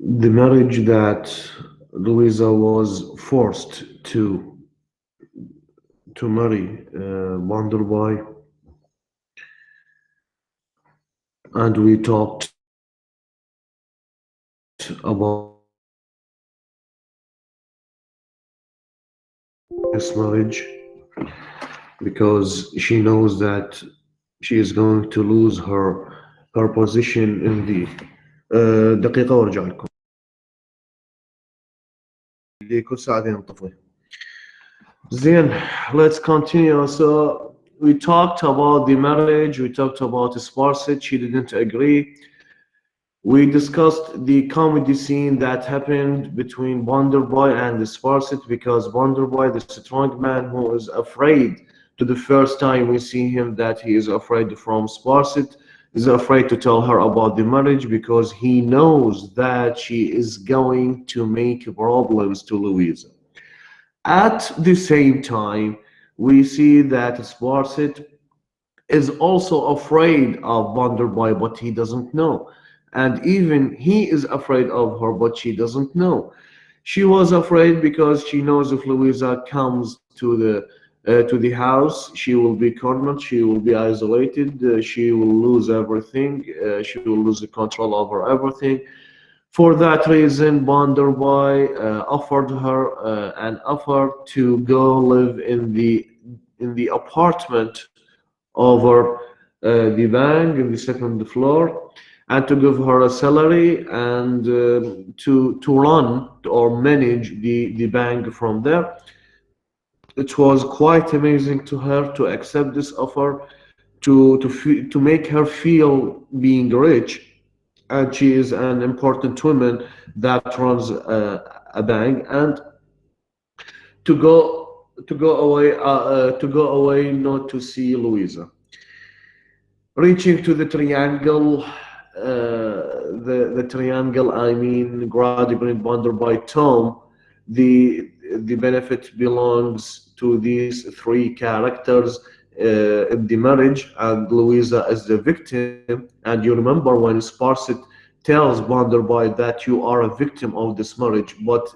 the marriage that Louisa was forced to marry Vanderbilt, and we talked about this marriage because she knows that she is going to lose her position in the دقيقة وارجع لكم ليكوا ساعتين طفي زين. Let's continue. So we talked about the marriage, we talked about Sparsit, she didn't agree. We discussed the comedy scene that happened between Wonderboy and Sparsit because Wonderboy, the strong man who is afraid to the first time we see him that he is afraid from Sparsit, is afraid to tell her about the marriage because he knows that she is going to make problems to Louisa. At the same time, we see that Sparsit is also afraid of Wonderboy, but he doesn't know. And even he is afraid of her, but she doesn't know. She was afraid because she knows if Louisa comes to the house, she will be cornered, she will be isolated, she will lose everything, she will lose the control over everything. For that reason, Bonderboy offered her an offer to go live in the apartment over the bank in the second floor, and to give her a salary and to run or manage the bank from there. It was quite amazing to her to accept this offer to make her feel being rich, and she is an important woman that runs a bank, and to go away not to see Louisa. Reaching to the triangle, the triangle, I mean, Grady Bonder by Tom, the benefit belongs to these three characters in the marriage, and Louisa is the victim. And you remember when Sparsit tells Bonderboy that you are a victim of this marriage, but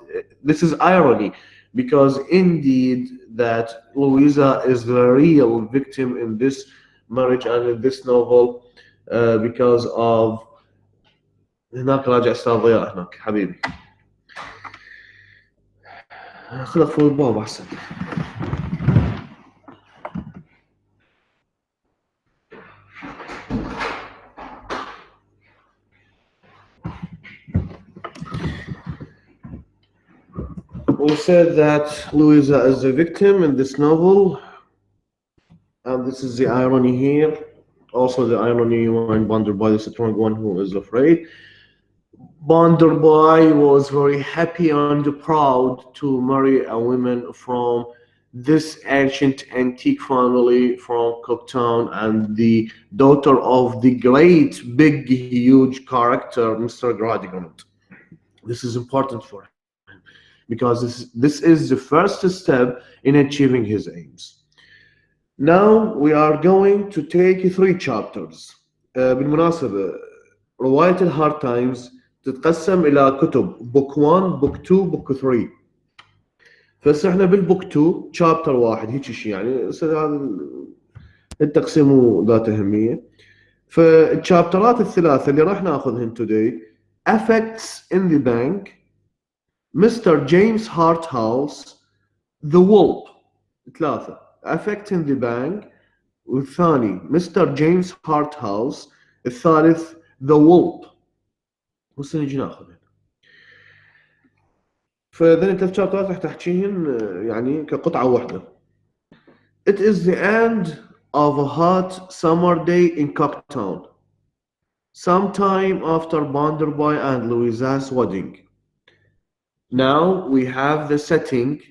this is irony because indeed that Louisa is the real victim in this marriage and in this novel because of هناك راجع استاذ ضياء هناك حبيبي خلق فوق الباب احسن. We said that Louisa is the victim in this novel, and this is the irony here. Also, the irony when Bonderboy is the strong one who is afraid. Bonderboy was very happy and proud to marry a woman from this ancient antique family from Cooktown and the daughter of the great, big, huge character, Mr. Gradigan. This is important for him because this is the first step in achieving his aims. Now we are going to take three chapters. بالمناسبة رواية الهارد تايمز تتقسم إلى كتب book 1 book 2 book 3. فهسه احنا بالبوك 2 chapter واحد هيك شيء يعني هذا التقسيم ذات أهمية. فالشابترات الثلاثة اللي راح ناخذهن today Effects in the Bank, Mr. James Harthouse, The Wolf. ثلاثة Effect in the Bank, والثاني Mr. James Harthouse, الثالث The Wolf. وهسه نجي ناخذهن. فذن الثلاث شابترات راح تحكيهن يعني كقطعة واحدة. It is the end of a hot summer day in Cooktown, sometime after Bonderboy and Louisa's wedding. Now we have the setting,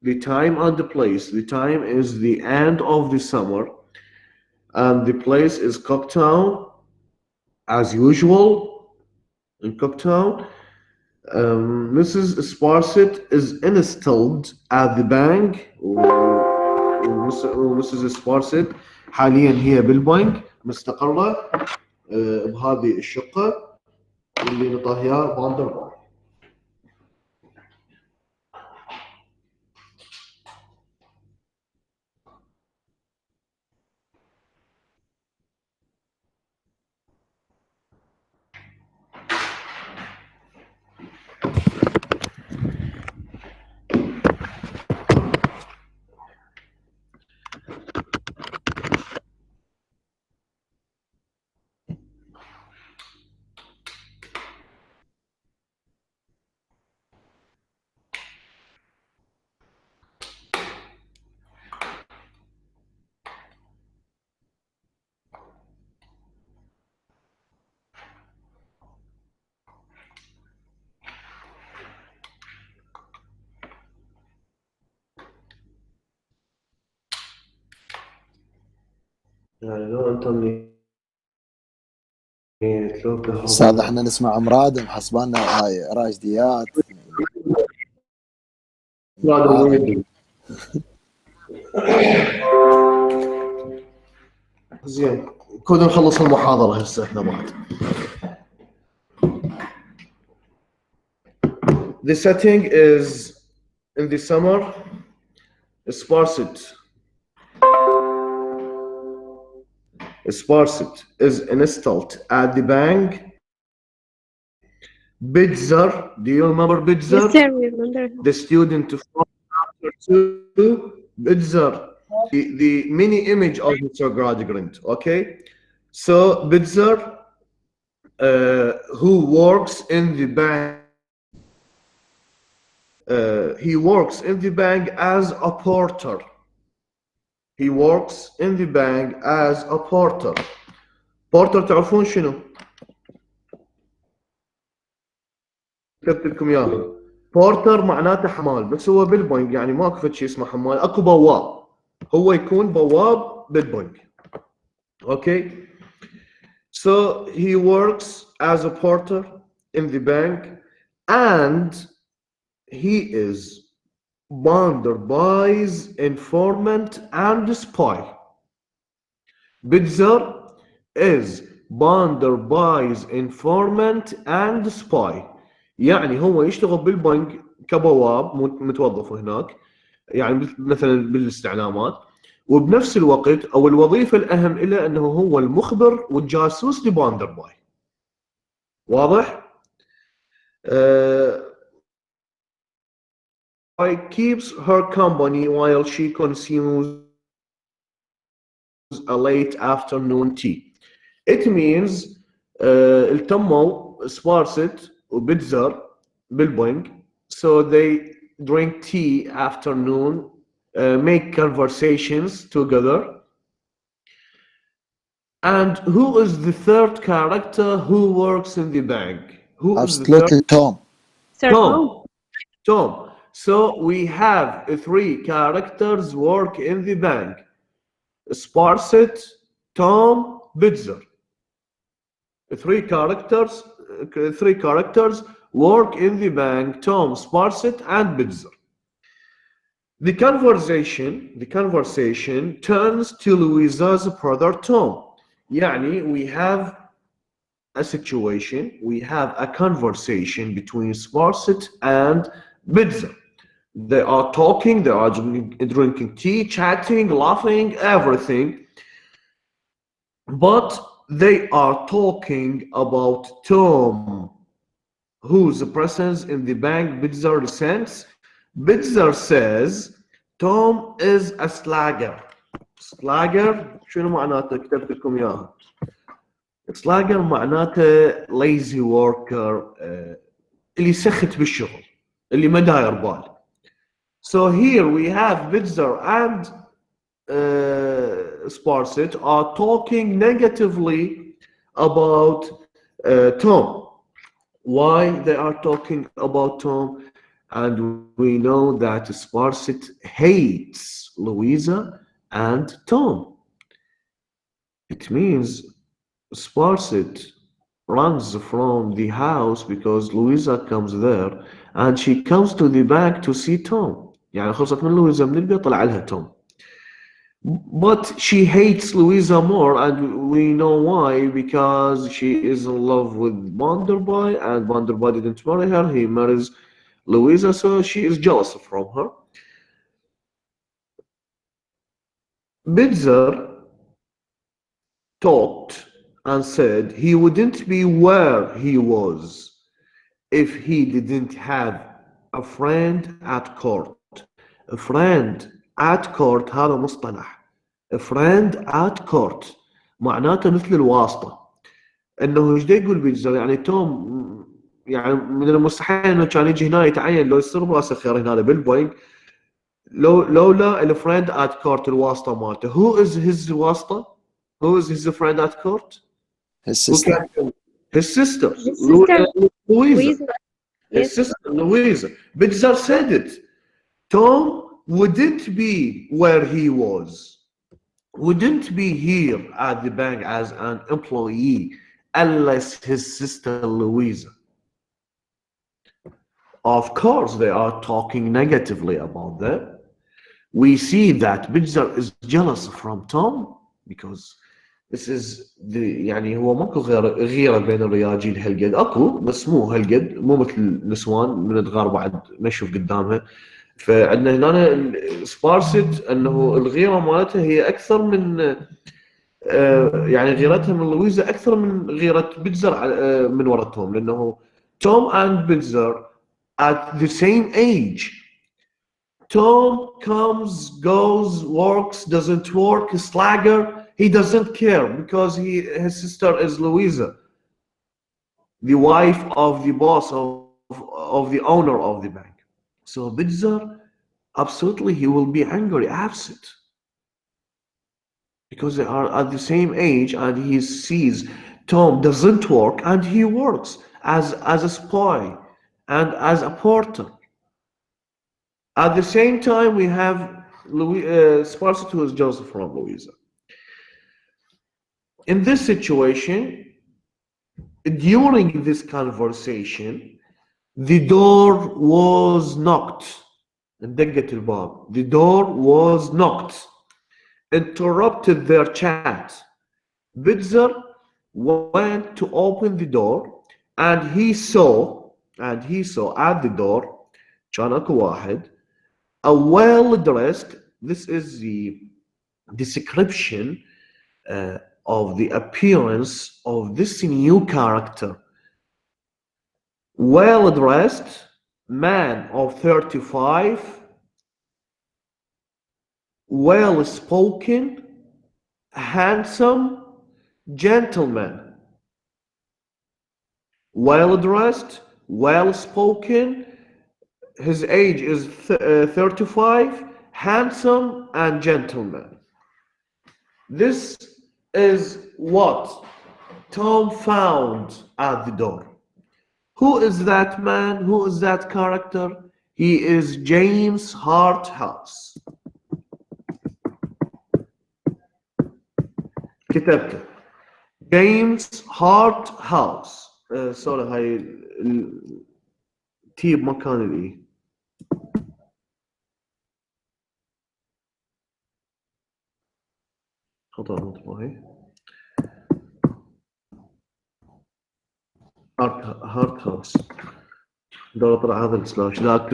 the time and the place. The time is the end of the summer, and the place is Cooktown, as usual in Cooktown. Mrs. Sparsit is installed at the bank. ومسز سبارسيت حاليا هي بالبنك مستقرة بهذه الشقة. اللي نطهيها فاندرباي. يعني لو انت منيت لو استاذ احنا كهرباء نسمع امراد محسبانا هاي راشديات قادر عربي. ويدي. زين كنا نخلص المحاضرة هسه احنا بعد. The setting is in the summer. Sparsit. Sparsit is installed at the bank. Bidzer, do you remember Yes, Bidzer? sir, we remember. The student from chapter 2, Bidzer, the mini image of Mr. Gradgrind, okay? So Bidzer, who works in the bank, he works in the bank as a porter. He works in the bank as a porter. Porter تعرفون شنو؟ كتبت لكم اياه. بورتر معناته حمال، بس هو بالبنك يعني ماكو فد شيء اسمه حمال، اكو بواب. هو يكون بواب بالبنك. Okay? So he works as a porter in the bank and he is Banderby's informant and spy. Bitzer is Banderby's informant and spy. يعني هو يشتغل بالبنك كبواب متوظف هناك، يعني مثلا بالاستعلامات، وبنفس الوقت او الوظيفه الاهم له انه هو المخبر والجاسوس لباندرباي. واضح؟ keeps her company while she consumes a late afternoon tea. It means التموا سبارست وبيتزر بالبنك, so they drink tea afternoon, make conversations together. And who is the third character who works in the bank? Who is the third? absolutely توم. Sir, Tom. Tom. So we have three characters work in the bank. Sparsit, Tom, Bitzer. Three characters work in the bank. Tom, Sparsit, and Bitzer. The conversation turns to Louisa's brother Tom. يعني we have a situation, we have a conversation between Sparsit and Bitzer. They are talking, they are drinking tea, chatting, laughing, everything. But they are talking about Tom, whose presence in the bank Bitzer resents. Bitzer says Tom is a slagger. Slagger شنو معناته؟ كتبت لكم اياها. Slagger معناته lazy worker, اللي سخت بالشغل، اللي ما داير بال. So here we have Bitzer and Sparsit are talking negatively about Tom. Why they are talking about Tom? And we know that Sparsit hates Louisa and Tom. It means Sparsit runs from the house because Louisa comes there and she comes to the bank to see Tom. يعني خلصت من لويزا من البيت طلع لها توم. But she hates Louisa more, and we know why, because she is in love with Bonderboy, and Bonderboy didn't marry her. He marries Louisa, so she is jealous from her. Bitzer talked and said he wouldn't be where he was if he didn't have a friend at court. A friend at court هذا مصطلح. A friend at court معناته مثل الواسطة. انه ايش دا يقول بيتزر؟ يعني توم يعني من المستحيل انه كان يجي هنا يتعين لو يصير براسه خير هنا بالبوينت لولا الفريند ات كورت الواسطه مالته. Who is his واسطه؟ Who is his friend at court? his Who sister. can his sister His sister Louisa. Louisa. His Yes. sister Louisa. Bitzer said it. Tom wouldn't be where he was, wouldn't be here at the bank as an employee unless his sister Louisa. Of course, they are talking negatively about that. We see that Bitzer is jealous from Tom because this is the يعني هو ماكو غيرة بين الرجال هالقد اكو بس مو هالقد مو مثل النسوان من تغار بعد ما يشوف قدامها. فعندنا هنا سبارست انه الغيرة مالتها هي اكثر من يعني غيرتها من لويزا اكثر من غيرة بيتزر من ورا توم لانه توم and بيتزر at the same age. Tom comes, goes, works, doesn't work, slagger. He doesn't care because his sister is Louisa, the wife of the boss of the owner of the bank. So Bitzer, absolutely, he will be angry, upset, because they are at the same age, and he sees Tom doesn't work, and he works as a spy and as a porter. At the same time, we have Sparsit, who is Joseph from Louisa. In this situation, during this conversation, the door was knocked. The door was knocked, interrupted their chat. Bitzer went to open the door, and he saw at the door كان اكو واحد, a well-dressed. This is the description of the appearance of this new character. Well-dressed man of 35, well-spoken, handsome gentleman. Well-dressed, well-spoken, his age is 35, handsome and gentleman. This is what Tom found at the door. Who is that man? Who is that character? He is James Harthouse. كتبته جيمس هارتهاوس. سوري هاي التي بمكان الاي. خطأ مطبوعي. هارتهاوس. ده طلع هذا السلاش ذاك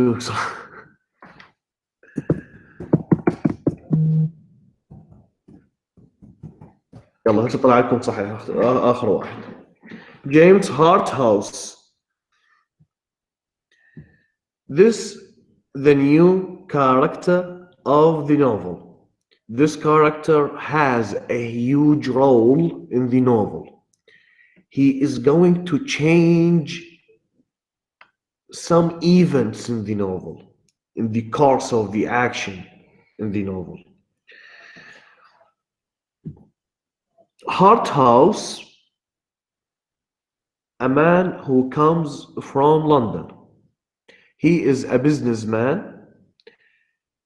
يلا هسه طلع لكم صحيح اخر واحد. James Harthouse. This the new character of the novel. This character has a huge role in the novel. He is going to change some events in the novel, in the course of the action in the novel. Harthouse, a man who comes from London. He is a businessman.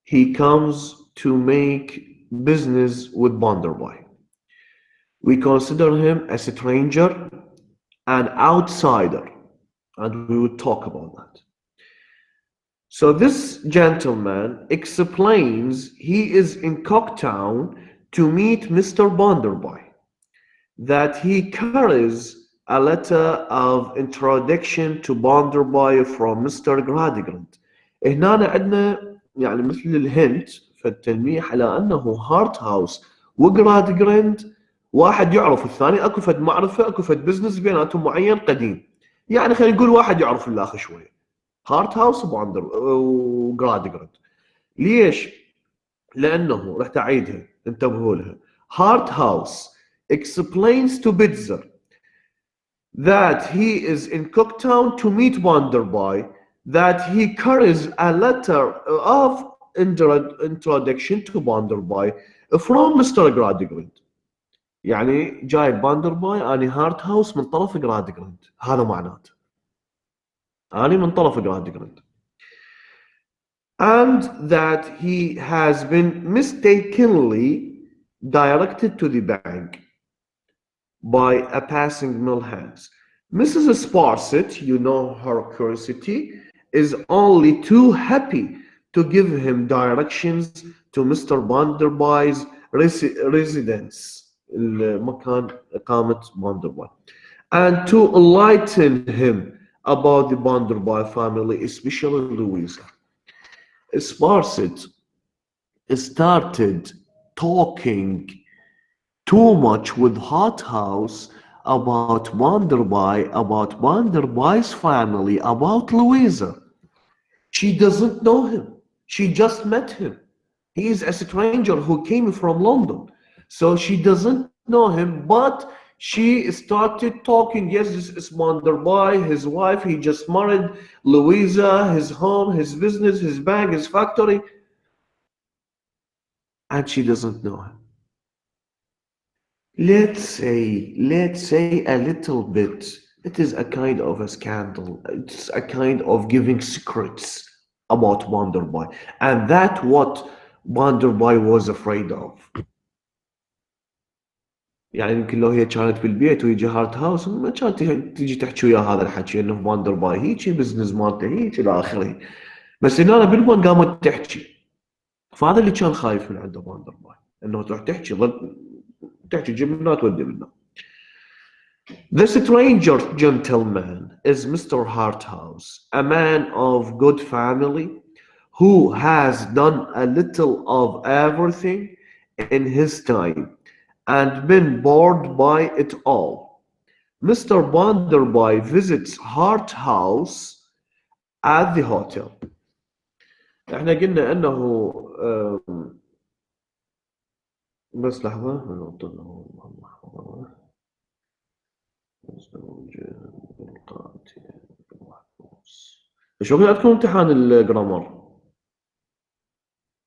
He comes to make business with Bonderboy. We consider him a stranger, an outsider, and we will talk about that. So this gentleman explains he is in Cocktown to meet Mr. Bonderby, that he carries a letter of introduction to Bonderby from Mr. Gradgrind. هنا عندنا يعني مثل الهنت في التلميح على انه هارت هاوس وجرادجريند واحد يعرف الثاني، اكو فد معرفه، اكو فد بزنس بيناتهم معين قديم. يعني خلينا نقول واحد يعرف الاخر شويه. هارت هاوس وجرادجريند. ليش؟ لانه رح تعيدها، انتبهوا لها. هارت هاوس explains to Bitzer that he is in Cooktown to meet Wonderboy, that he carries a letter of introduction to Wonderboy from Mr. Gradgrind. يعني جايب Wonderboy أنا هارت هاوس من طرف جرادجريند، هذا معناته أنا من طرف جرادجريند. And that he has been mistakenly directed to the bank by a passing mill hands. Mrs. Sparsit, you know her curiosity, is only too happy to give him directions to Mr. Bonderby's residence, المكان إقامة Bonderby, and to enlighten him about the Bonderby family, especially Louisa. Sparsit started talking too much with Hot House about Wonderboy's family, about Louisa. She doesn't know him. She just met him. He is a stranger who came from London. So she doesn't know him, but she started talking. Yes, this is Wonderboy, his wife. He just married Louisa, his home, his business, his bank, his factory. And she doesn't know him. Let's say a little bit. It is a kind of a scandal. It's a kind of giving secrets about Wonderboy, and that what Wonderboy was afraid of. يعني يمكن لو هي كانت بالبيت ويجي هارت هاوس ما كانت تيجي تحكي وياه هذا الحكي انه Wonderboy هيك بزنس مالته هيك الى اخره. بس هنا بالبون قامت تحكي. فهذا اللي كان خايف من عنده Wonderboy، انه تروح تحكي ضد تحكي تجيب منه تودي منه. The stranger gentleman is Mr. Harthouse, a man of good family who has done a little of everything in his time and been bored by it all. Mr. Bonderby visits Harthouse at the hotel. احنا قلنا انه بس لحظة شو عندكم امتحان الجرامر؟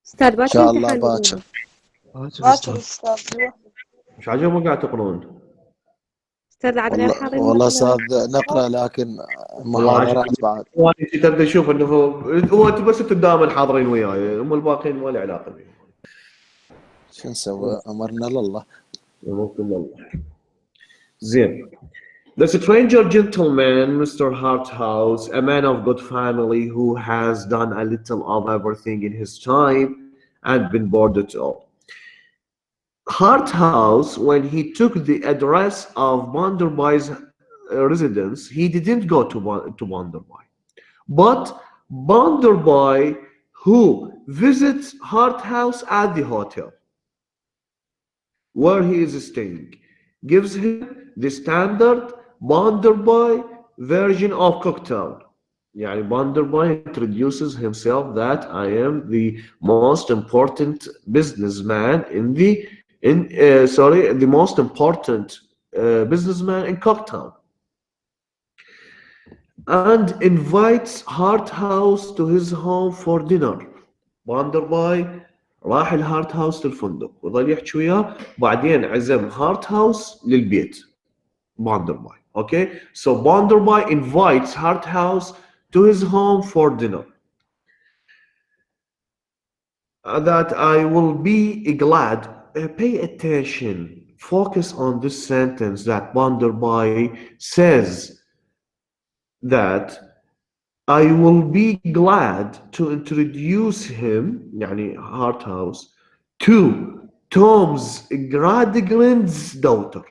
أستاذ ان باكر شاء الله امتحان باكر. اليوم. باكر استاذ لوحده. مش عاجبكم قاعد تقرون؟ أستاذ عاد غير حاضرين والله ولا؟ استاذ نقرا لكن والله عجبني. محاضرات بعد. انت تبدا تشوف انه هو انتم بس انتم دائما حاضرين وياي، هم الباقيين ما لي علاقه بهم. شو نسوي؟ امرنا لله. ممكن والله. زين. The stranger gentleman, Mr. Harthouse, a man of good family who has done a little of everything in his time and been bored at all. Harthouse, when he took the address of Bonderby's residence, he didn't go to Bonderby. But Bonderby, who visits Harthouse at the hotel where he is staying, gives him the standard Bonderby version of Cooktown. يعني Bonderby introduces himself that I am the most important businessman the most important businessman in Cooktown, and invites Harthouse to his home for dinner. Bonderby راح الهارت هاوس للفندق وظل يحكي وياه، بعدين عزم هارت هاوس للبيت Bonderby. Okay, so Bonderby invites Harthouse to his home for dinner. That I will be glad. Pay attention. Focus on this sentence that Bonderby says that I will be glad to introduce him, يعني Harthouse, to Tom's Gradgrind's daughter.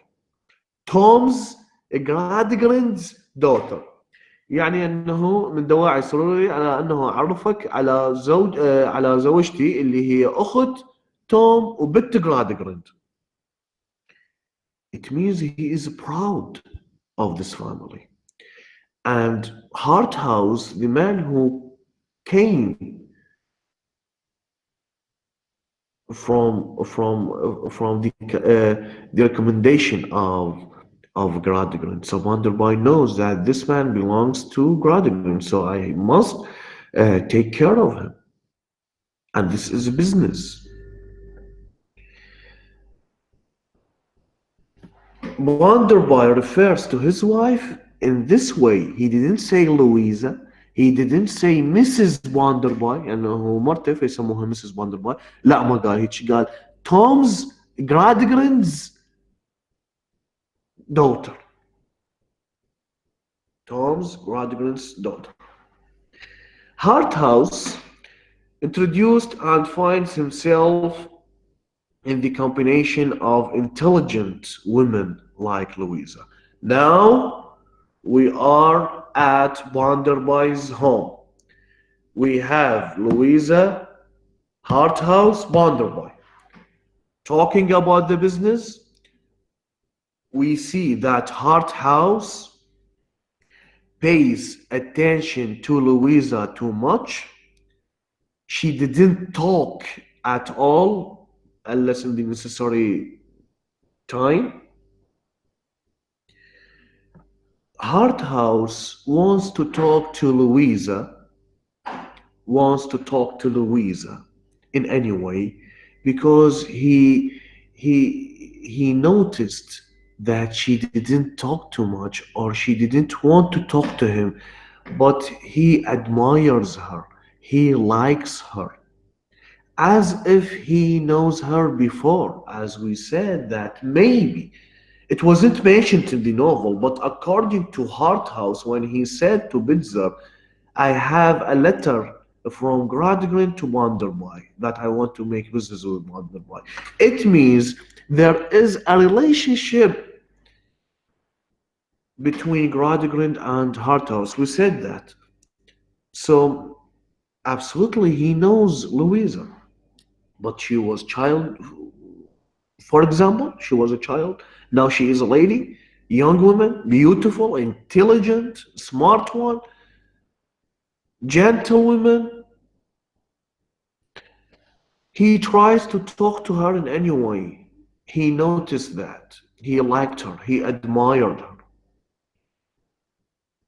Tom's Gradgrind's daughter. يعني انه من دواعي سروري على انه اعرفك على على زوجتي اللي هي اخت توم وبنت جرادجرند. It means he is proud of this family. And Harthouse, the man who came from the recommendation of Gradgrind. So Wonderboy knows that this man belongs to Gradgrind, so I must take care of him. And this is a business. Wonderboy refers to his wife in this way. He didn't say Louisa. He didn't say Mrs. Wonderboy انه مرته فيسموها Mrs. Wonderboy. لا ما قال هيك قال Tom's Gradgrind's daughter. Tom's Gradgrind's daughter. Harthouse introduced and finds himself in the combination of intelligent women like Louisa. Now we are at Wonderboy's home. We have Louisa, Harthouse, Wonderboy. Talking about the business, we see that Harthouse pays attention to Louisa too much. She didn't talk at all unless in the necessary time. Harthouse wants to talk to Louisa in any way because he noticed that she didn't talk too much or she didn't want to talk to him, but he admires her, he likes her, as if he knows her before. As we said, that maybe it wasn't mentioned in the novel, but according to Harthouse, when he said to Bitzer, I have a letter from Gradgrind to Wonderboy that I want to make business with Wonderboy. It means there is a relationship between Gradgrind and Harthouse. We said that. So, absolutely, he knows Louisa, but she was child. For example, she was a child. Now she is a lady, young woman, beautiful, intelligent, smart one, gentle woman. He tries to talk to her in any way. He noticed that. He liked her. He admired her.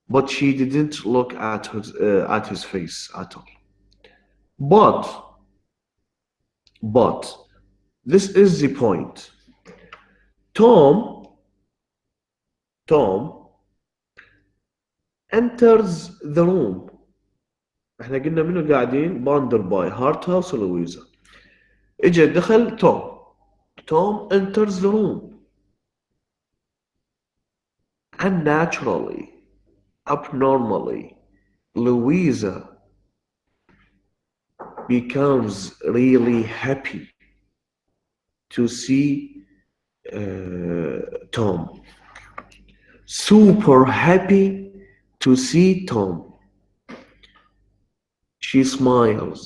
But she didn't look at his face at all. But this is the point. Tom enters the room. احنا قلنا منو قاعدين؟ باندرباي، هارتهاوس ولويزا. اجى دخل توم. Tom enters the room. Unnaturally, abnormally, Louisa becomes really happy to see Tom. Super happy to see Tom. She smiles.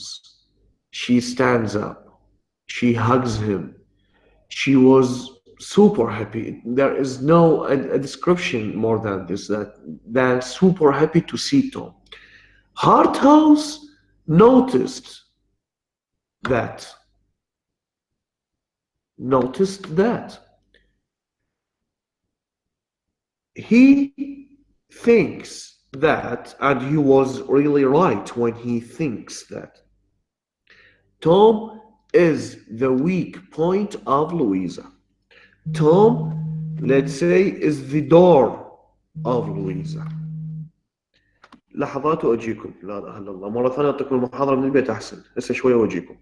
She stands up. She hugs him. She was super happy. There is no a description more than this than super happy to see Tom. Harthouse noticed that. He thinks that, and he was really right when he thinks that Tom is the weak point of Louisa. Tom, let's say, is the door of Louisa. لحظات واجيكم. لا اله الا الله. مرة ثانية اعطيكم المحاضرة من البيت احسن. هسه شوية واجيكم.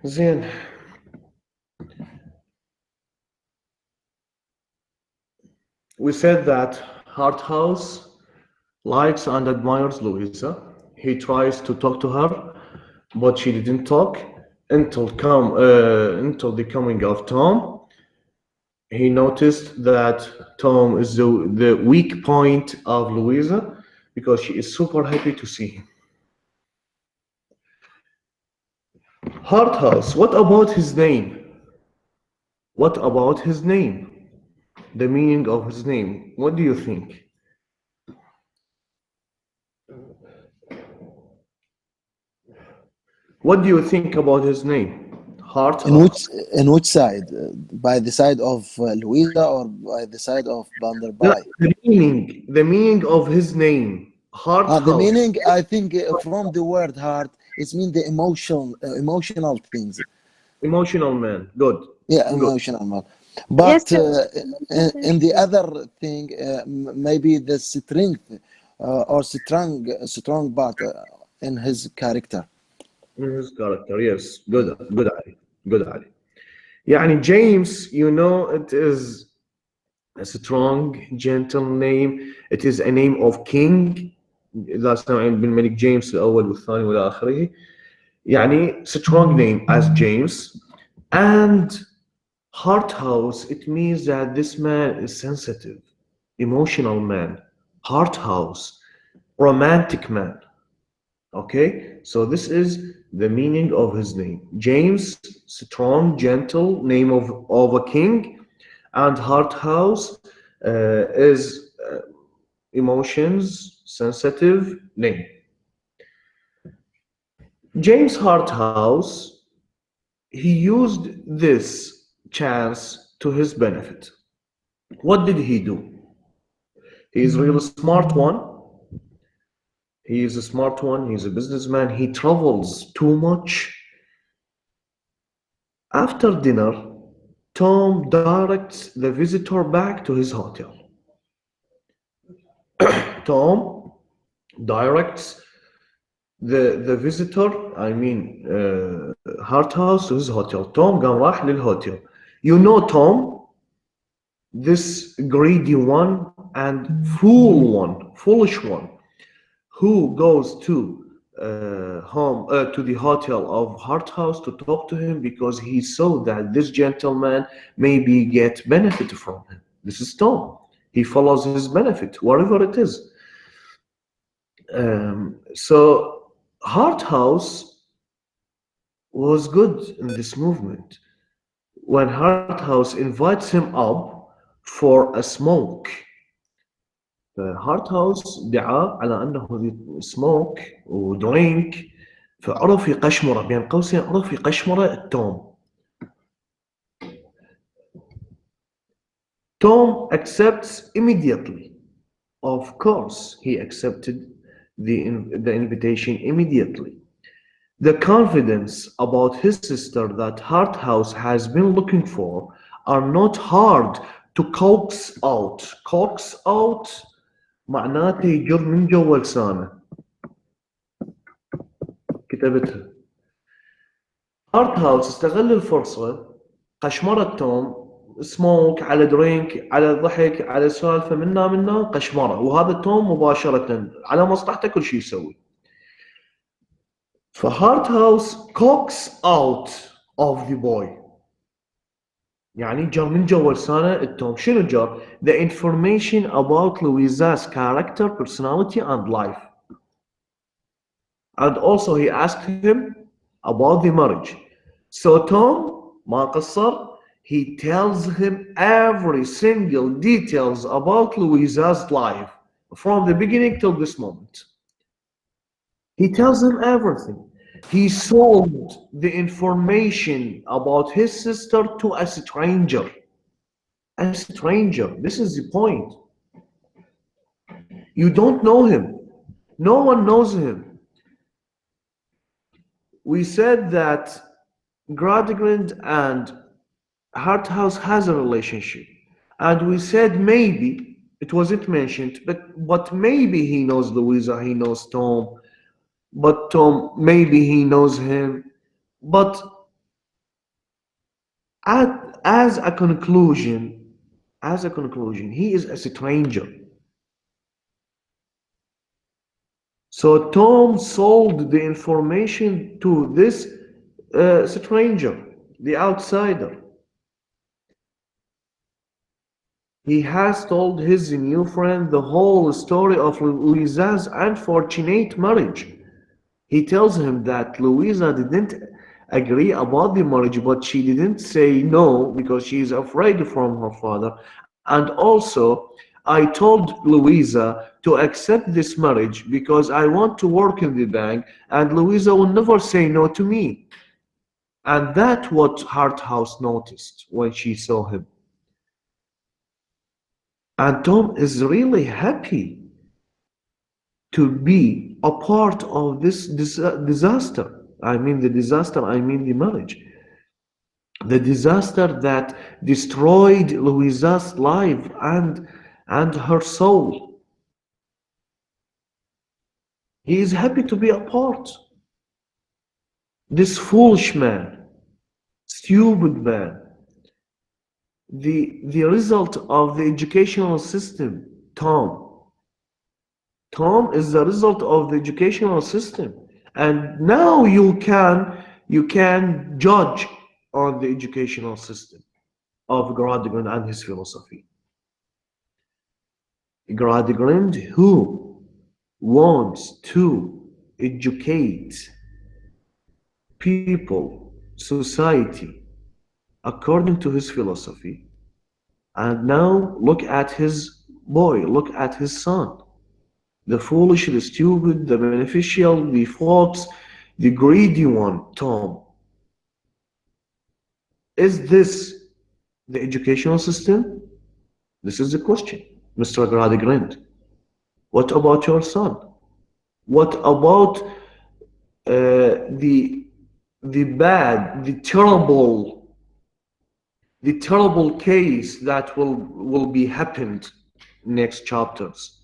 زين. We said that Harthouse likes and admires Louisa. He tries to talk to her, but she didn't talk until the coming of Tom. He noticed that Tom is the weak point of Louisa because she is super happy to see him. Harthouse, what about his name? What about his name? The meaning of his name. What do you think? What do you think about his name? Harthouse. In which side? By the side of Louisa or by the side of No, Banderby? the meaning of his name. The Harthouse. meaning, I think, from the word heart, it means the emotional things. Emotional man. Good. Yeah, Good. emotional man. Yes, But in the other thing, maybe the strength or strong part in his character. His character. Yes. Good. Good. Ali. Good. Ali. يعني James, you know, it is a strong, gentle name. It is a name of king. Last time بن الملك جيمس الأول والثاني وإلى آخره. يعني strong name as James. And Harthouse, it means that this man is sensitive, emotional man. Harthouse, romantic man. Okay, so this is the meaning of his name. James, strong, gentle, name of a king, and Harthouse is emotions, sensitive name. James Harthouse, he used this chance to his benefit. What did he do? He is really smart one. He is a smart one. He's a businessman. He travels too much. After dinner, Tom directs the visitor back to his hotel. Tom directs the visitor, I mean Harthouse, to his hotel. Tom قام راح للهوتيل. You know Tom, this greedy one and foolish one, who goes to to the hotel of Harthouse to talk to him because he saw that this gentleman maybe get benefit from him. This is Tom. He follows his benefit, whatever it is. So Harthouse was good in this movement. When Harthouse invites him up for a smoke, هارت دعاه على انه سموك ودرينك، فعرف يقشمره، بين قوسين عرف يقشمره التوم. Tom accepts immediately. Of course, he accepted the invitation immediately. The confidence about his sister that Harthouse has been looking for are not hard to coax out. Coax out معناته يجر من جوا لسانه. كتبتها. هارتهاوس استغل الفرصة، قشمرة توم، سموك على درينك على ضحك على سالفة منا قشمرة، وهذا توم مباشرة على مصلحته كل شيء يسوي. فهارتهاوس coax out of the boy. يعني جر من جوا لسانه التوم. شنو جر؟ The information about Louisa's character, personality and life. And also he asked him about the marriage. So Tom, ما قصر, he tells him every single details about Louisa's life from the beginning till this moment. He tells him everything. He sold the information about his sister to a stranger. A stranger. This is the point. You don't know him. No one knows him. We said that Gradgrind and Harthouse has a relationship, and we said maybe it wasn't mentioned, but maybe he knows Louisa, he knows Tom, but Tom maybe he knows him, but As a conclusion, he is a stranger. So Tom sold the information to this stranger, the outsider. He has told his new friend the whole story of Louisa's unfortunate marriage. He tells him that Louisa didn't agree about the marriage, but she didn't say no because she is afraid from her father. And also, I told Louisa to accept this marriage because I want to work in the bank, and Louisa will never say no to me. And that's what Harthouse noticed when she saw him. And Tom is really happy to be a part of this disaster. I mean the disaster, I mean the marriage. The disaster that destroyed Louisa's life and her soul. He is happy to be a part. This foolish man, stupid man, the result of the educational system, Tom. Tom is the result of the educational system. And now you can judge on the educational system of Gradgrind and his philosophy. Gradgrind who wants to educate people, society, according to his philosophy. And now look at his boy, look at his son. The foolish, the stupid, the beneficial, the fox, the greedy one, Tom. Is this the educational system? This is the question, Mr. Gradgrind. What about your son? What about the bad, the terrible case that will be happened next chapters?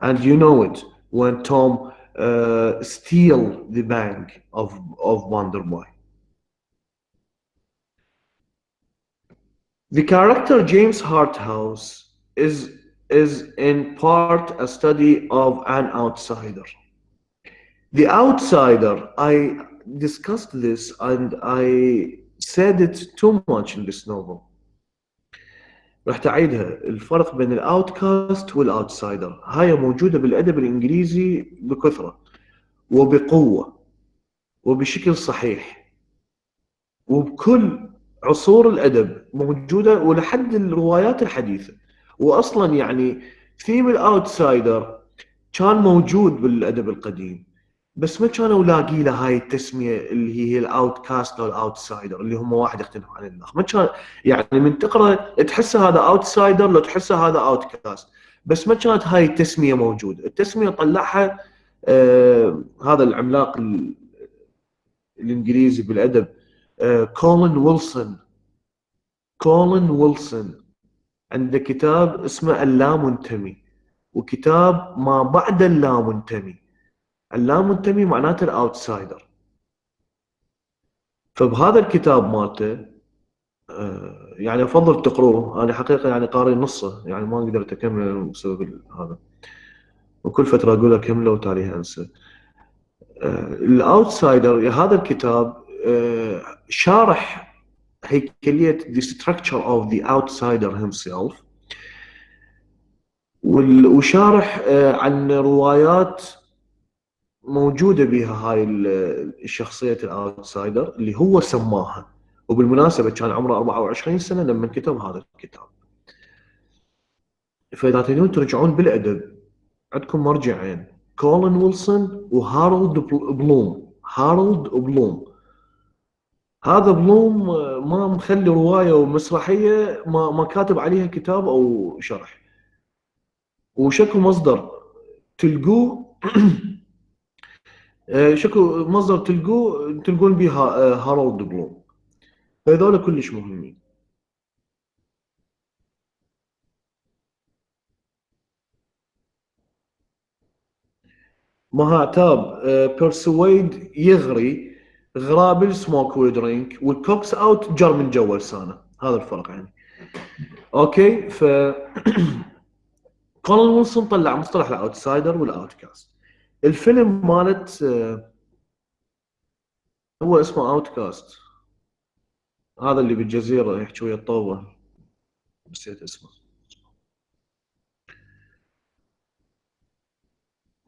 And you know it when Tom steal the bank of Wonderboy. The character James Harthouse is in part a study of an outsider. The outsider, I discussed this and I said it too much in this novel. راح تعيدها. الفرق بين الاوتكاست والاوتسايدر هاي موجودة بالادب الانجليزي بكثرة وبقوة وبشكل صحيح وبكل عصور الادب موجودة ولحد الروايات الحديثة. واصلا يعني ثيم الاوتسايدر كان موجود بالادب القديم بس ما كانوا لاقي له هاي التسميه اللي هي الاوت كاست او الاوتسايدر اللي هم واحد يختلف عن الاخر. ما كان يعني من تقرا تحسه هذا اوتسايدر لو تحسه هذا اوت كاست، بس ما كانت هاي التسميه موجوده. التسميه طلعها هذا العملاق الانجليزي بالادب كولين ويلسون. كولين ويلسون عنده كتاب اسمه اللامنتمي وكتاب ما بعد اللامنتمي. اللامنتمي معناته الاوتسايدر. فبهذا الكتاب مالته يعني افضل تقروه. انا حقيقه يعني قاري نصه يعني ما قدرت اكمله بسبب هذا وكل فتره اقول اكمله وتاليها انسى. الاوتسايدر هذا الكتاب شارح هيكليه the structure of the outsider himself وشارح عن روايات موجودة بها هاي الشخصية الاوتسايدر اللي هو سماها. وبالمناسبة كان عمره 24 سنة لما كتب هذا الكتاب. فإذا تريدون ترجعون بالأدب عندكم مرجعين كولين ويلسون وهارولد بلوم. هارولد بلوم هذا بلوم ما مخلي رواية ومسرحية ما كاتب عليها كتاب أو شرح. وشكو مصدر تلقوه شكو مصدر تلقون بها هارولد بلوم. فهذول كلش مهمين. مها عتاب persuade يغري غرابل smoke ويدرينك والكوكس اوت جر من جوا لسانه. هذا الفرق يعني. اوكي ف كولن ويلسون طلع مصطلح الاوتسايدر والاوتكاست. الفيلم مالت هو اسمه اوتكاست، هذا اللي بالجزيره يحكي ويا الطوبه، نسيت اسمه،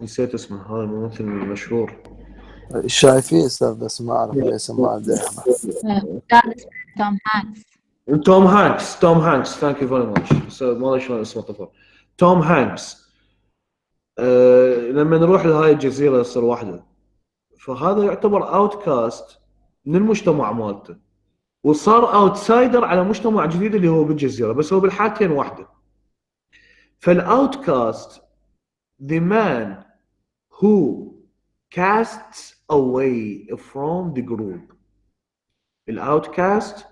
نسيت اسمه، هذا الممثل المشهور. شايفيه استاذ بس ما اعرف الاسم، ما عندي احنا. كان اسمه توم هانكس. توم هانكس ثانك يو فيري ماتش. ما ادري شلون اسمه طفل. توم هانكس لما نروح لهاي الجزيره يصير وحده، فهذا يعتبر اوتكاست من المجتمع مالته، وصار اوتسايدر على مجتمع جديد اللي هو بالجزيره، بس هو بالحالتين وحده. فالاوتكاست the man who casts away from the group. الاوتكاست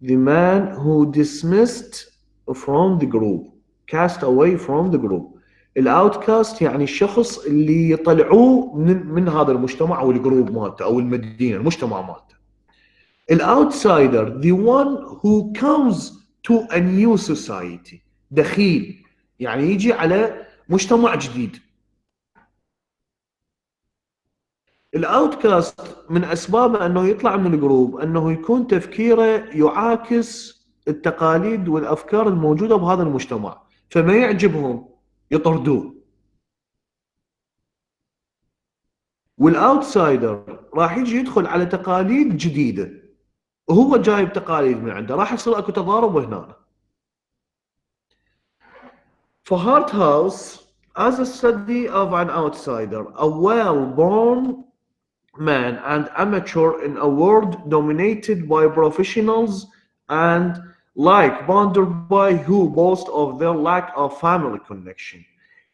the man who dismissed from the group, cast away from the group. الاوتكاست يعني الشخص اللي يطلعوه من هذا المجتمع او الجروب مالته او المدينه المجتمع مالته. الاوتسايدر the one who comes to a new society، دخيل يعني يجي على مجتمع جديد. الاوتكاست من اسبابه انه يطلع من الجروب انه يكون تفكيره يعاكس التقاليد والافكار الموجوده بهذا المجتمع، فما يعجبهم يطردوه. والاوتسايدر راح يجي يدخل على تقاليد جديده وهو جايب تقاليد من عنده، راح يصير اكو تضارب هنا. For Hart House, as a study of an outsider, a well-born man and amateur in a world dominated by professionals and like Bonderby who boast of their lack of family connection.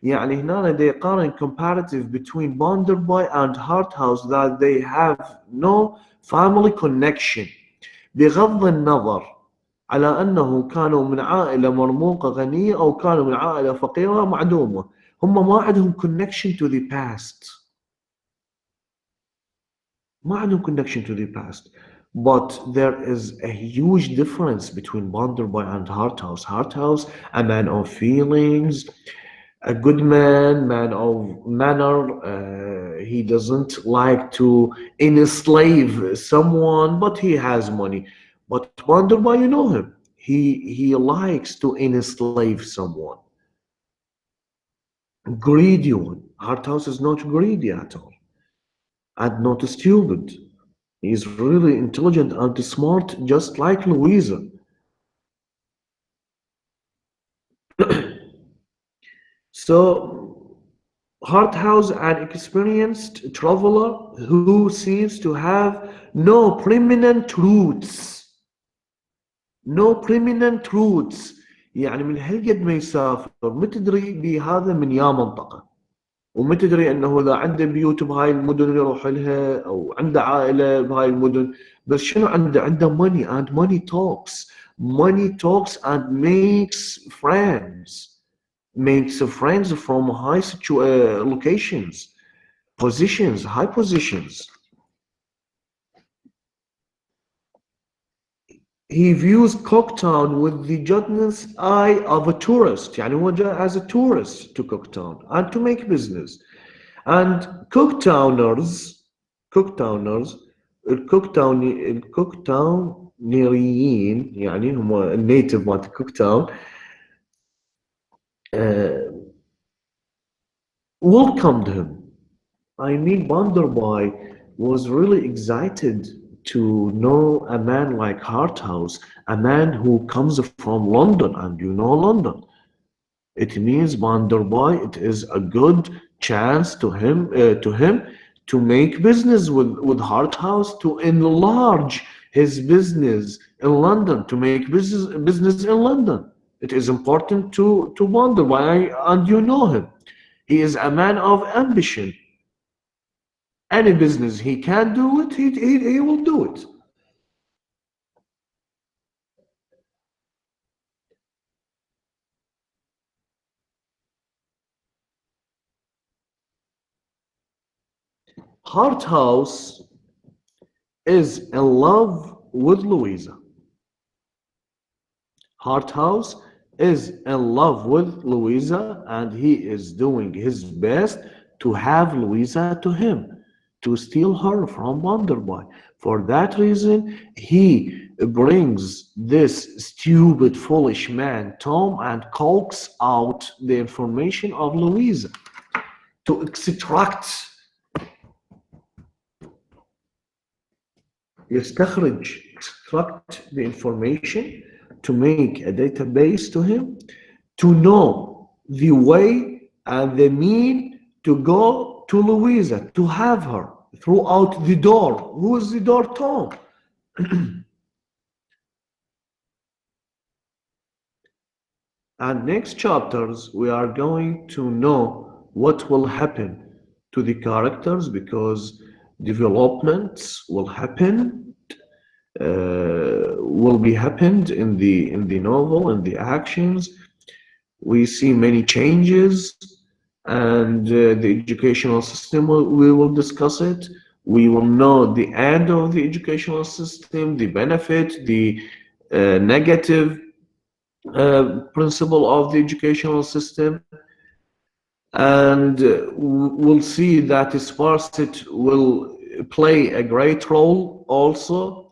يعني هنا they يقارن comparative between Bonderby and Hart House that they have no family connection، بغض النظر على أنه كانوا من عائلة مرموقة غنية أو كانوا من عائلة فقيرة معدومة، هم ما عندهم connection to the past، ما عندهم connection to the past. But there is a huge difference between Bonderby and Harthouse. Harthouse, a man of feelings, a good man of manner. He doesn't like to enslave someone, but he has money. But Bonderby, you know him. He likes to enslave someone. Greedy one. Harthouse is not greedy at all, and not stupid. He's really intelligent and smart, just like Louisa. So, Harthouse, an experienced traveler who seems to have no permanent roots. No permanent roots. يعني من هالقد ما يسافر ما تدري بهذا من يا منطقة، وما تدري انه اذا عنده بيوت بهاي المدن يروح لها او عنده عائله بهاي المدن، بس شنو عنده money and money talks and makes friends from high locations, positions, high positions. He views Cooktown with the judgment's eye of a tourist، يعني هو جاء as a tourist to Cooktown and to make business. And Cooktowners الكوكتاونيين يعني هم النيتيف مالت كوكتاون welcomed him. I mean, Bandarbai was really excited to know a man like Harthouse, a man who comes from London, and you know London. It means Bandarbai, it is a good chance to him to make business with Harthouse, to enlarge his business in London, to make business in London. It is important to Bandarbai, and you know him. He is a man of ambition. Any business he can do it, he will do it. Harthouse is in love with Louisa. Harthouse is in love with Louisa and he is doing his best to have Louisa to him, to steal her from Wonderboy. For that reason, he brings this stupid, foolish man, Tom, and coaxes out the information of Louisa to extract the information to make a database to him to know the way and the mean to go to Louisa to have her throughout the door. Who is the door? Tom. And next chapters we are going to know what will happen to the characters because developments will be happened in the novel, in the actions. We see many changes, and the educational system. We will discuss it. We will know the end of the educational system, the benefit, the negative principle of the educational system, and we'll see that Sparsit will play a great role also,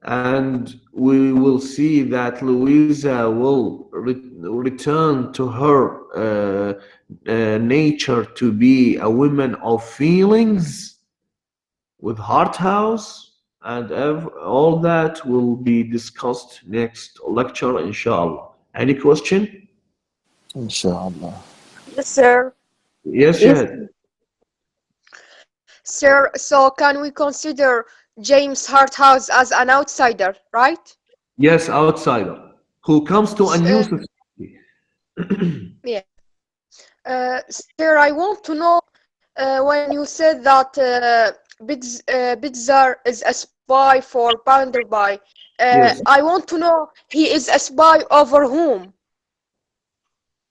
and we will see that Louisa will return to her nature to be a woman of feelings with Harthouse, and all that will be discussed next lecture, inshallah. Any question? Inshallah. Yes, sir. Yes, Yes. Shahid. Sir, so can we consider James Harthouse as an outsider, right? Yes, outsider who comes to a S- new uh, society. yeah. Sir, I want to know when you said that Bitzar is a spy for Panderby. Yes, I want to know he is a spy over whom?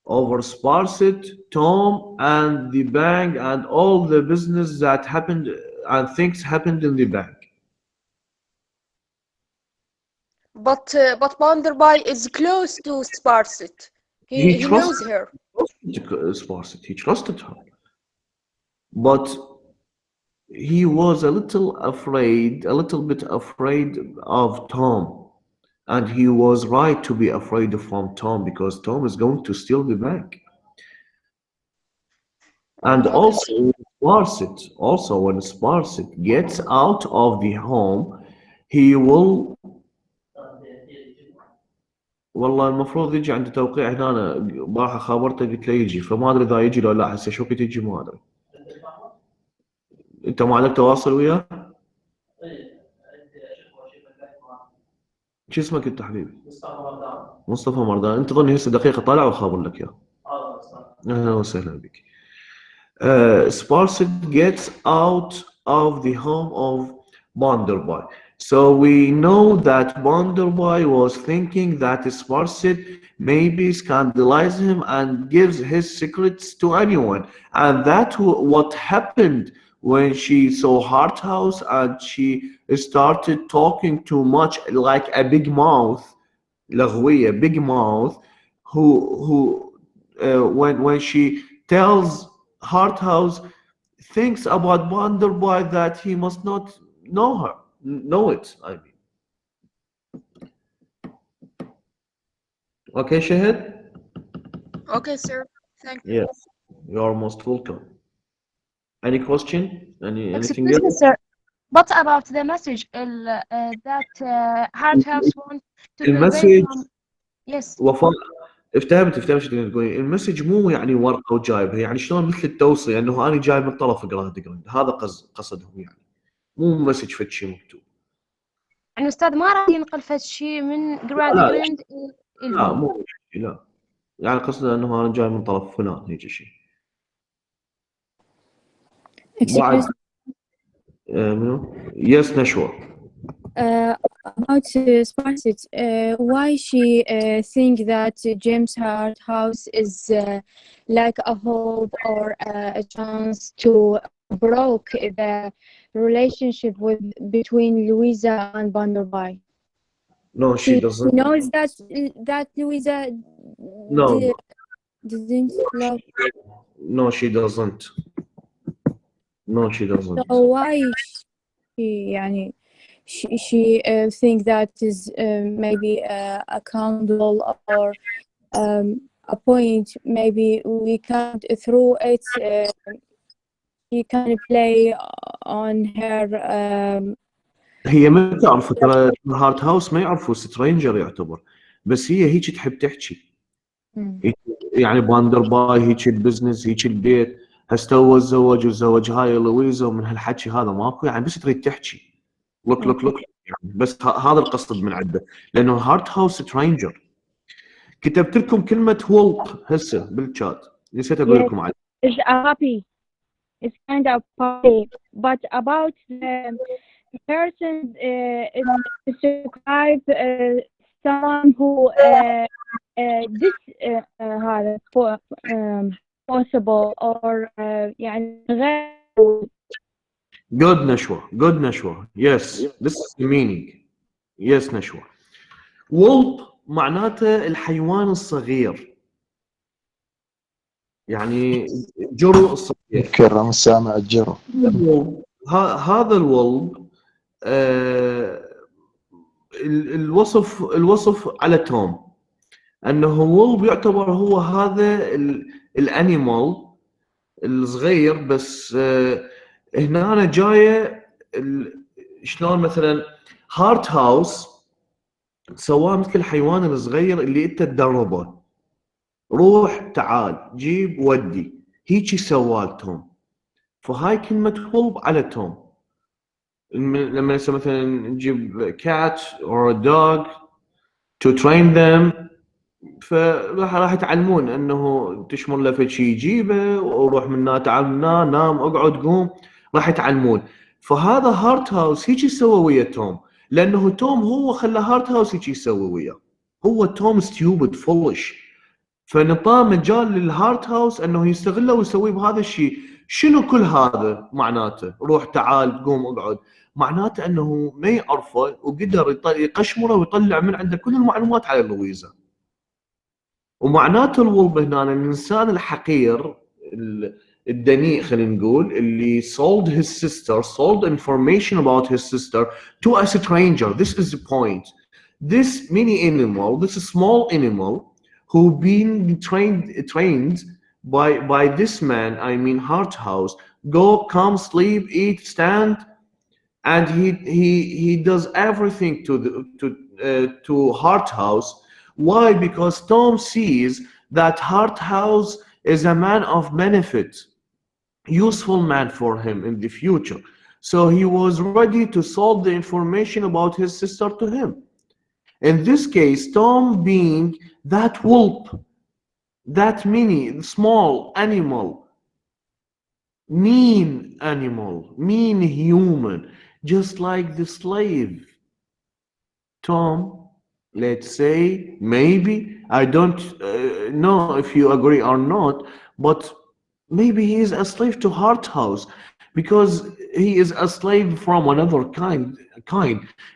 over Sparsit, Tom, and the bank, and all the business that happened and things happened in the bank. But Panderby is close to Sparsit. He He knows trusted her. Sparsit. He trusted her, but he was a little bit afraid of Tom. And he was right to be afraid from Tom because Tom is going to steal the bank. And Okay. also when Sparsit gets out of the home, he will والله المفروض يجي عند توقيع هنا أنا راح خابرته قلت له يجي فما ادري اذا يجي لو لا هسه شو كنت يجي ما ادري انت ما عندك تواصل وياه؟ شو اسمك انت حبيبي؟ مصطفى مردان انتظرني هسه دقيقة طالع وخابر لك اياه اهلا وسهلا بك. Sparsit gets out of the home of Bonderboy. So we know that Bonderboy was thinking that Sparsit maybe scandalize him and gives his secrets to anyone. And that's what happened when she saw Harthouse and she started talking too much like a big mouth, لغوية, big mouth, when she tells Harthouse thinks about Wonderboy that he must not know it. I mean, okay, Shahid. Okay, sir. Thank you. Yes, you are most welcome. Any question? Anything Excuse me, else? sir. What about the message that Harthouse want to convey المسج from? Yes. وفاء افتهمت شو تقدر تقولي المسج مو يعني ورقه وجايبها يعني شلون مثل التوصيه انه انا جايب من طرف اقراها تقرا هذا قصدهم يعني مو مسج فد شيء مكتوب يعني أستاذ ما راح ينقل فد شيء من لا جراند لا جراند لا إلهم. مو شيء لا يعني قصده انه انا جاي من طرف فلان هيك شيء بعد Excuse منو يس نشوى about Sparsit. Why she think that James Hart House is like a hope or a chance to broke the relationship between Louisa and Vanderby. No, she She doesn't. knows that Louisa No, didn't love. no, she doesn't. No, she doesn't. So why she يعني she think that is maybe a candle or a point maybe we can't through it she can play on her هي ما تعرف ترى هارت هاوس، ما يعرفوا سترينجر يعتبر، بس هي هيك تحب تحكي. هيك يعني باندر باي، هيك البزنس، هيك البيت، هسه هو تزوج وزوج هاي لويزا، ومن هالحكي هذا ماكو يعني، بس تريد تحكي لوك يعني. بس هذا القصد من عنده، لانه هارت هاوس سترينجر. كتبت لكم كلمه وولب هسه بالشات، نسيت اقول yes لكم عليه. it's a puppy it's kind of puppy but about the person describe someone who this هذا possible or يعني غير Good نشوة، good نشوة. Yes, this is the meaning. Yes نشوة. wolf معناته الحيوان الصغير، يعني جرو الصغير. كرم السامع الجرو. هذا الولف الوصف على توم انه وولف يعتبر هو هذا الانيمال الصغير، بس هنا أنا جايه شلون مثلا هارت هاوس سواه مثل الحيوان الصغير اللي انت تدربه، روح تعال جيب ودي، هيجي سواه توم. فهاي كلمة وولف على توم. لما مثلا نجيب cat or a dog to train them، راح يتعلمون انه تشمر له فد شيء يجيبه، وروح من هنا تعال من هنا، نام اقعد قوم، راح يتعلمون. فهذا هارت هاوس هيك يسوي ويا توم، لانه توم هو خلى هارت هاوس هيك يسوي وياه. هو توم ستيوبد فولش، فنطاه مجال للهارت هاوس انه يستغله ويسويه بهذا الشيء. شنو كل هذا معناته؟ روح تعال قوم اقعد، معناته انه ما يعرفه وقدر يقشمره ويطلع من عنده كل المعلومات على لويزا. ومعناته الولب هنا الانسان الحقير الدنيء، خلينا نقول، اللي sold his sister, sold information about his sister to a stranger. This is the point. This mini animal, this small animal who been trained by this man, I mean Hart House, go, come, sleep, eat, stand, and he does everything to Hart House. Why? Because Tom sees that Hart House is a man of benefit, useful man for him in the future. So he was ready to sold the information about his sister to him. In this case, Tom being that wolf, that mini, small animal, mean human, just like the slave. Tom, let's say, maybe, I don't know if you agree or not, but maybe he is a slave to Hart House because he is a slave from another kind.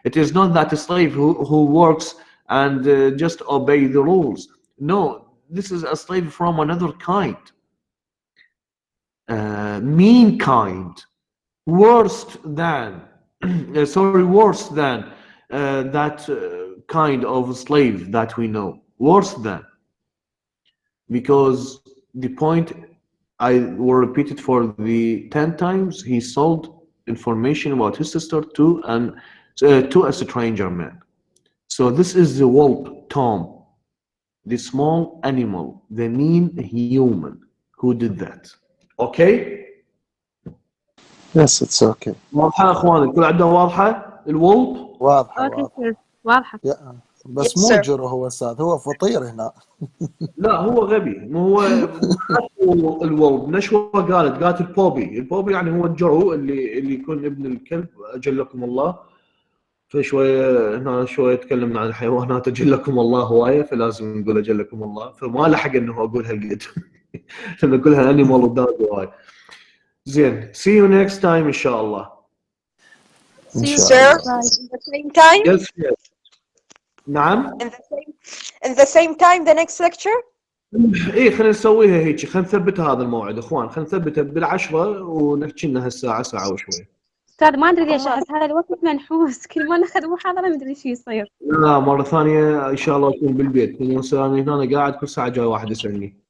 It is not that a slave who works and just obey the rules. No, this is a slave from another kind. Mean kind, worse than that kind of slave that we know, worse than. Because the point, I will repeat it for the 10 times, he sold information about his sister to a stranger man. So this is the wolf, Tom, the small animal, the mean human who did that. Okay? Yes, it's okay. واضحة يا اخوان؟ الكل عنده واضحة الولف؟ واضحة اوكي واضحة. سير واضحة. بس Yes, مو sir. جرو هو أستاذ، هو فطير هنا. لا هو غبي، مو هو الولف. نشوة قالت البوبي يعني هو الجرو اللي يكون ابن الكلب، اجلكم الله. فشويه هنا شويه تكلمنا عن الحيوانات اجلكم الله هوايه، فلازم نقول اجلكم الله، فما لحق انه اقول هالقد لان كلها انيمال وداج هواي. زين see you next time إن شاء الله. إن See you شاء Sir, الله. in the same time? Yes yes. نعم. In the same time the next lecture? ايه خلينا نسويها هيك، خلينا نثبت هذا الموعد اخوان، خلينا نثبته بالعشرة ونحكي لنا هالساعة ساعة وشوي. أستاذ ما أدري ليش أحس هذا الوقت منحوس، كل ما ناخذ محاضرة ما أدري شو يصير. لا مرة ثانية إن شاء الله أكون بالبيت، لأن أنا هنا قاعد كل ساعة جاي واحد يسألني.